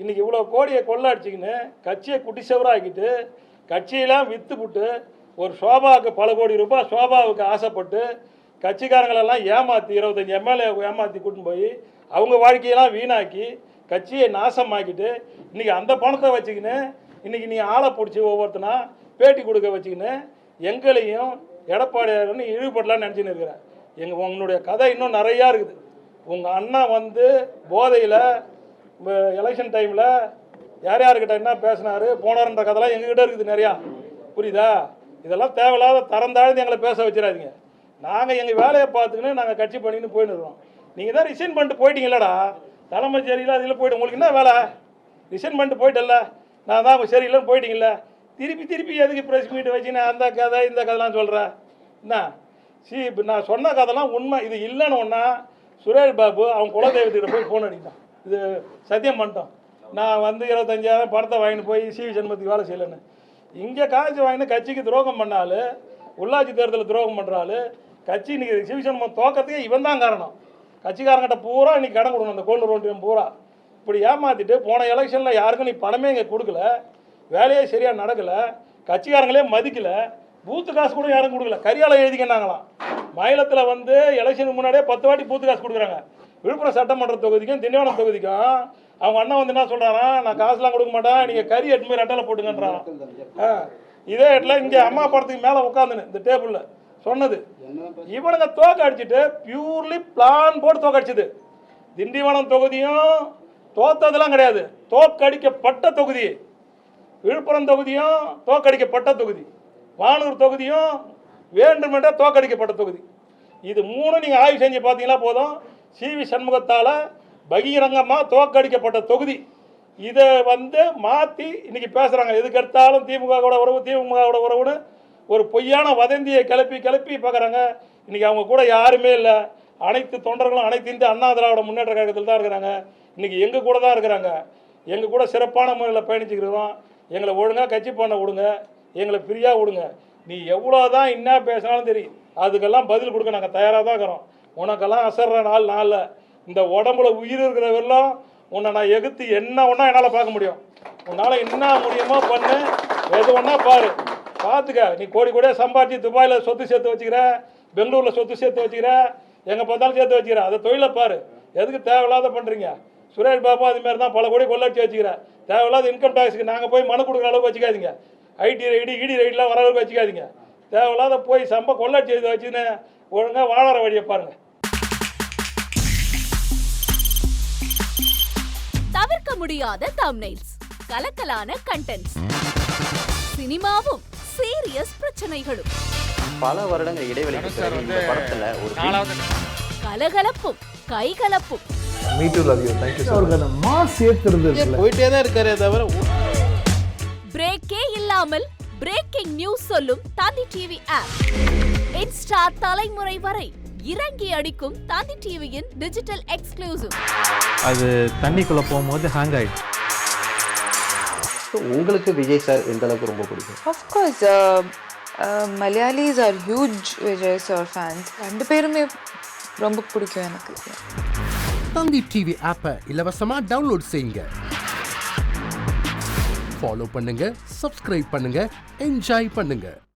இன்றைக்கி இவ்வளோ கோடியை கொள்ளடிச்சிக்கின்னு கட்சியை குட்டிச்சவராக்கிட்டு கட்சியெல்லாம் விற்றுப்புட்டு ஒரு சோபாவுக்கு பல கோடி ரூபாய் சோபாவுக்கு ஆசைப்பட்டு கட்சிக்காரங்களெல்லாம் ஏமாற்றி 25 எம்எல்ஏ ஏமாற்றி கூட்டின்னு போய் அவங்க வாழ்க்கையெல்லாம் வீணாக்கி கட்சியை நாசமாக்கிட்டு இன்றைக்கி அந்த பணத்தை வச்சுக்கின்னு இன்றைக்கி நீ ஆளை பிடிச்சி ஒவ்வொருத்தனா பேட்டி கொடுக்க வச்சுக்கின்னு எங்களையும் எடப்பாடியாருன்னு இழிவுபடலான்னு நினச்சின்னு இருக்கிறேன். உங்களுடைய கதை இன்னும் நிறையா இருக்குது. உங்கள் அண்ணன் வந்து போதையில் எலெக்ஷன் டைமில் யார் யார்கிட்ட என்ன பேசினார் போனார்ன்ற கதைலாம் எங்ககிட்ட இருக்குது நிறையா. புரியுதா? இதெல்லாம் தேவையில்லாத தரந்தாழ்ந்து எங்களை பேச வச்சிடாதீங்க. நாங்கள் எங்கள் வேலையை பார்த்துக்கின்னு நாங்கள் கட்சி பண்ணின்னு போயின்னு இருக்கோம். நீங்கள் தான் ரிசைன் பண்ணிட்டு போயிட்டீங்களடா, தலைமை சரியில்லை அதில் போய்ட்டு உங்களுக்கு என்ன வேலை? ரிசைன் பண்ணிட்டு போயிட்டல, நான் தான் சரியில்லைன்னு போயிட்டீங்கள, திருப்பி எதுக்கு ப்ரெஸ் மீட் வச்சு நான் அந்த கதை இந்த கதைலாம் சொல்கிறேன்? என்ன இப்போ நான் சொன்ன கதைலாம் உண்மை. இது இல்லைன்னு ஒன்றா சுரேஷ் பாபு அவங்க குலதெய்வத்துக்கிட்ட போய் ஃபோன் அடித்தான். இது சத்தியம் பண்ணிட்டோம். நான் வந்து 25,000 பணத்தை வாங்கிட்டு போய் சிவி சண்முகத்துக்கு வேலை செய்யலைன்னு. இங்கே காசு வாங்கிட்டு கட்சிக்கு துரோகம் பண்ணாலும், உள்ளாட்சி தேர்தலில் துரோகம் பண்ணுறாலும், கட்சி இன்றைக்கி சிவி சண்முகம் தோக்கத்துக்கே இவன் தான் காரணம். கட்சிக்காரங்கிட்ட பூரா இன்றைக்கி கடன் கொடுக்கணும். அந்த கோல்டு ரோட்டியம் பூரா இப்படி ஏமாற்றிட்டு போன எலெக்ஷனில் யாருக்கும் நீ பணமே இங்கே கொடுக்கல, வேலையே சரியாக நடக்கலை, கட்சிக்காரங்களே மதிக்கலை, பூத்து காசு கூட யாரும் கொடுக்கல. கரியாலை எழுதிக்கினாங்களாம். மாநிலத்தில் வந்து எலெக்ஷனுக்கு முன்னாடியே 10 வாட்டி பூத்து காசு கொடுக்குறாங்க. விழுப்புரம் சட்டமன்ற தொகுதிக்கும் திண்டிவனம் தொகுதிக்கும் அவங்க அண்ணன் வந்து என்ன சொல்கிறாரா, நான் காசுலாம் கொடுக்க மாட்டேன், நீங்கள் கறி எட்டு போய் ரெட்டலை போட்டுங்கன்றான். இதே இடத்துல இங்கே அம்மா படத்துக்கு மேலே உட்காந்துன்னு இந்த டேபிளில் சொன்னது இவனுங்க தோக்க அடிச்சுட்டு பியூர்லி பிளான் போட்டு தோக்க அடிச்சது. திண்டிவனம் தொகுதியும் தோத்ததெல்லாம் கிடையாது, தோக்கடிக்கப்பட்ட தொகுதி. விழுப்புரம் தொகுதியும் தோக்கடிக்கப்பட்ட தொகுதி. வானூர் தொகுதியும் வேண்டுமென்றே தோக்கடிக்கப்பட்ட தொகுதி. இது 3 நீங்கள் ஆய்வு செஞ்சு பார்த்தீங்களா போதும். சிவி சண்முகத்தால் பகிரங்கமாக தோக்கடிக்கப்பட்ட தொகுதி. இதை வந்து மாற்றி இன்றைக்கி பேசுகிறாங்க. எதுக்கு எடுத்தாலும் திமுகவோட உறவுன்னு ஒரு பொய்யான வதந்தியை கிளப்பி பார்க்குறாங்க. இன்றைக்கி அவங்க கூட யாருமே இல்லை. அனைத்து தொண்டர்களும் அனைத்து இந்திய அண்ணா திராவிட முன்னேற்ற கழகத்தில் தான் இருக்கிறாங்க. இன்றைக்கி எங்கள் கூட தான் இருக்கிறாங்க. எங்கள் கூட சிறப்பான முறையில் பயணிச்சுக்கிறோம். எங்களை ஒழுங்காக கட்சி பண்ண விடுங்க, எங்களை ஃப்ரீயாக விடுங்க. நீ எவ்வளோ தான் என்ன பேசினாலும் தெரியும், அதுக்கெல்லாம் பதில் கொடுக்க நாங்கள் தயாராக தான் இருக்கிறோம். உனக்கெல்லாம் அசர்ற நாளில் இந்த உடம்புல உயிர் இருக்கிறவெல்லாம் உன்னை நான் எகுத்து என்ன ஒன்றா என்னால் பார்க்க முடியும். உன்னால் என்ன முடியுமோ பண்ணு, எது ஒன்றா பார்த்துக்க. நீ கோடியாக சம்பாதிச்சு துபாயில் சொத்து சேர்த்து வச்சுக்கிற, பெங்களூரில் சொத்து சேர்த்து வச்சுக்கிற, எங்கே பார்த்தாலும் சேர்த்து வச்சுக்கிற. அதை தொழிலை பாரு. எதுக்கு தேவையில்லாத பண்ணுறீங்க? சுரேஷ் பாபு அதுமாரி தான் பல கோடி கொள்ளடிச்சு வச்சுக்கிற. தேவையில்லாத இன்கம் டேக்ஸுக்கு நாங்கள் போய் மனு கொடுக்குற அளவுக்கு வச்சுக்காதீங்க. ஐடி ரைடு இடி ரைடெலாம் வர அளவுக்கு வச்சுக்காதீங்க. தேவையில்லாத போய் கொள்ளடிச்சு வச்சுன்னு ஒழுங்காக வாழற வழியை பாருங்கள். தவிர்க்க முடியாத தம்ப்நெயில்ஸ், கலக்கலான கண்டென்ட்ஸ், சினிமாவும் சீரியஸ் பிரச்சனைகளும், பல வருடங்கள் இடைவெளிக்கு பிறகு இந்த படத்துல ஒரு கலகலப்பும் கைகலப்பும், போயிட்டே தான் இருக்காரே தவிர பிரேக்கே இல்லாமல் பிரேக்கிங் நியூஸ் சொல்லும் தந்தி டிவி ஆப். இன்ஸ்டா தலைமுறை வரை இறங்கி அடிக்கும் தந்தி டிவியின் டிஜிட்டல் எக்ஸ்க்ளூசிவ். அது தண்ணிக்குள்ள போகும்போது ஹேங் ஆயிடுச்சு. உங்களுக்கு விஜய் சார் எந்த அளவுக்கு ரொம்ப பிடிக்கும்? Of course, Malayalis are huge Vijay sir fans. ரெண்டு பேருமே ரொம்ப பிடிக்கும் எனக்கு. தந்தி டிவி ஆப்பை இலவசமா டவுன்லோட் செய்யுங்க, ஃபாலோ பண்ணுங்க, சப்ஸ்கிரைப் பண்ணுங்க, என்ஜாய் பண்ணுங்க.